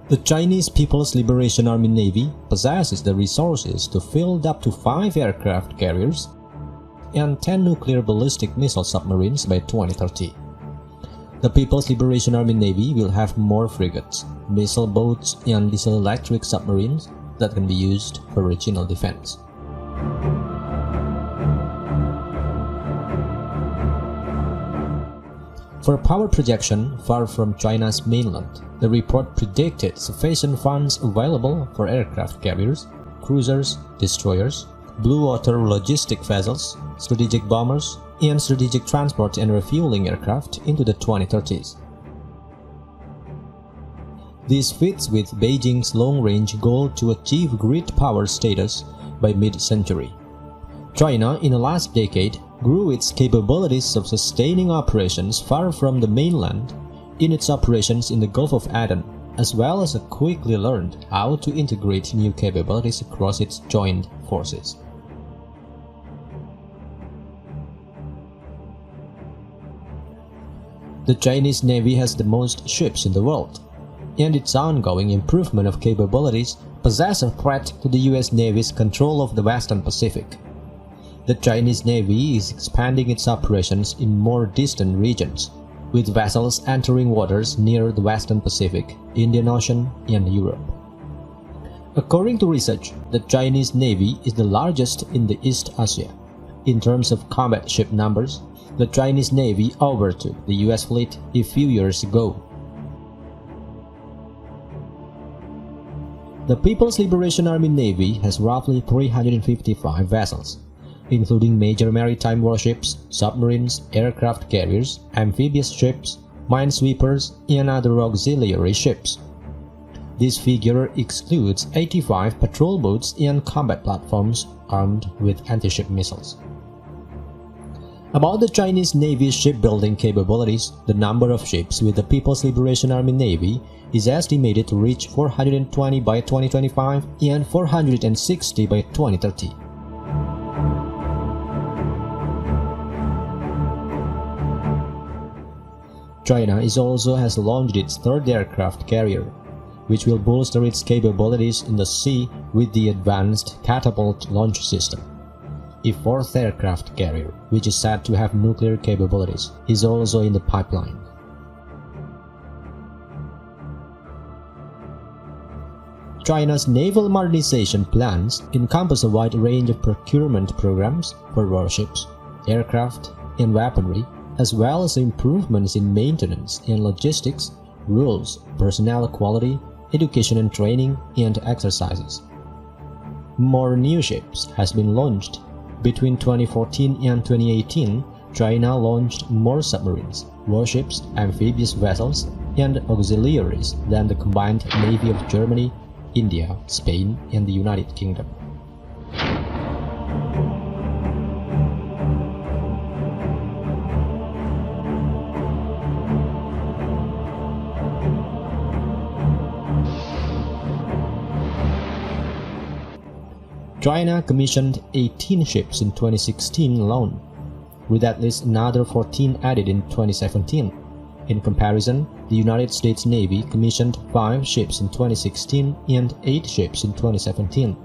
The Chinese People's Liberation Army Navy possesses the resources to field up to 5 aircraft carriers and 10 nuclear ballistic missile submarines by 2030. The People's Liberation Army Navy will have more frigates, missile boats, and diesel-electric submarines that can be used for regional defense. For power projection far from China's mainland, the report predicted sufficient funds available for aircraft carriers, cruisers, destroyers, blue water logistic vessels, strategic bombers, and strategic transport and refueling aircraft into the 2030s. This fits with Beijing's long-range goal to achieve grid power status by mid-century. China, in the last decade, grew its capabilities of sustaining operations far from the mainland in its operations in the Gulf of Aden, as well as quickly learned how to integrate new capabilities across its joint forces. The Chinese Navy has the most ships in the world, and its ongoing improvement of capabilities poses a threat to the US Navy's control of the Western Pacific. The Chinese Navy is expanding its operations in more distant regions, with vessels entering waters near the Western Pacific, Indian Ocean, and Europe. According to research, the Chinese Navy is the largest in the East Asia. In terms of combat ship numbers, the Chinese Navy overtook the US fleet a few years ago. The People's Liberation Army Navy has roughly 355 vessels, including major maritime warships, submarines, aircraft carriers, amphibious ships, minesweepers, and other auxiliary ships. This figure excludes 85 patrol boats and combat platforms armed with anti-ship missiles. About the Chinese Navy's shipbuilding capabilities, the number of ships with the People's Liberation Army Navy is estimated to reach 420 by 2025 and 460 by 2030. China also has launched its third aircraft carrier, which will bolster its capabilities in the sea with the Advanced Catapult Launch System. A fourth aircraft carrier, which is said to have nuclear capabilities, is also in the pipeline. China's naval modernization plans encompass a wide range of procurement programs for warships, aircraft, and weaponry, as well as improvements in maintenance and logistics, rules, personnel quality, education and training, and exercises. More new ships has been launched. Between 2014 and 2018, China launched more submarines, warships, amphibious vessels, and auxiliaries than the combined navy of Germany, India, Spain, and the United Kingdom. China commissioned 18 ships in 2016 alone, with at least another 14 added in 2017. In comparison, the United States Navy commissioned 5 ships in 2016 and 8 ships in 2017.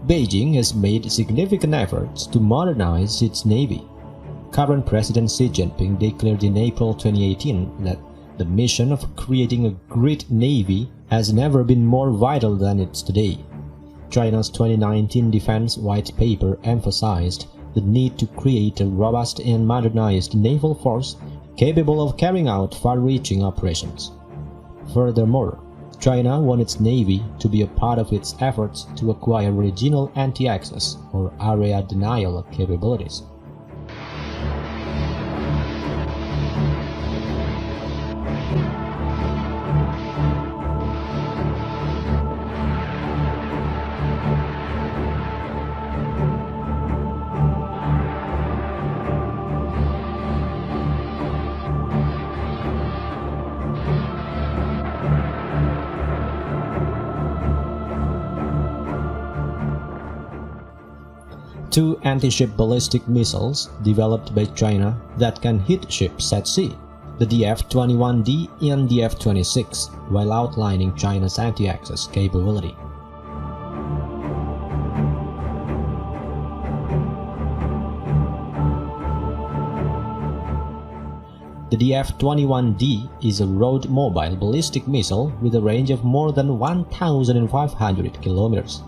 Beijing has made significant efforts to modernize its navy. Current President Xi Jinping declared in April 2018 that the mission of creating a great navy has never been more vital than it's today. China's 2019 Defense White Paper emphasized the need to create a robust and modernized naval force capable of carrying out far-reaching operations. Furthermore, China wants its navy to be a part of its efforts to acquire regional anti-access or area denial capabilities. two anti-ship ballistic missiles developed by China that can hit ships at sea, the DF-21D and DF-26, while outlining China's anti-access capability. The DF-21D is a road-mobile ballistic missile with a range of more than 1,500 kilometers.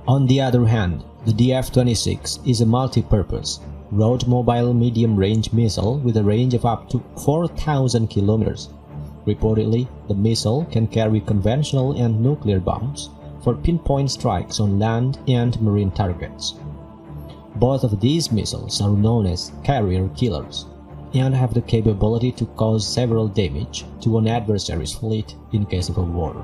On the other hand, the DF-26 is a multi-purpose, road-mobile medium-range missile with a range of up to 4,000 kilometers. Reportedly, the missile can carry conventional and nuclear bombs for pinpoint strikes on land and marine targets. Both of these missiles are known as carrier killers and have the capability to cause several damage to an adversary's fleet in case of a war.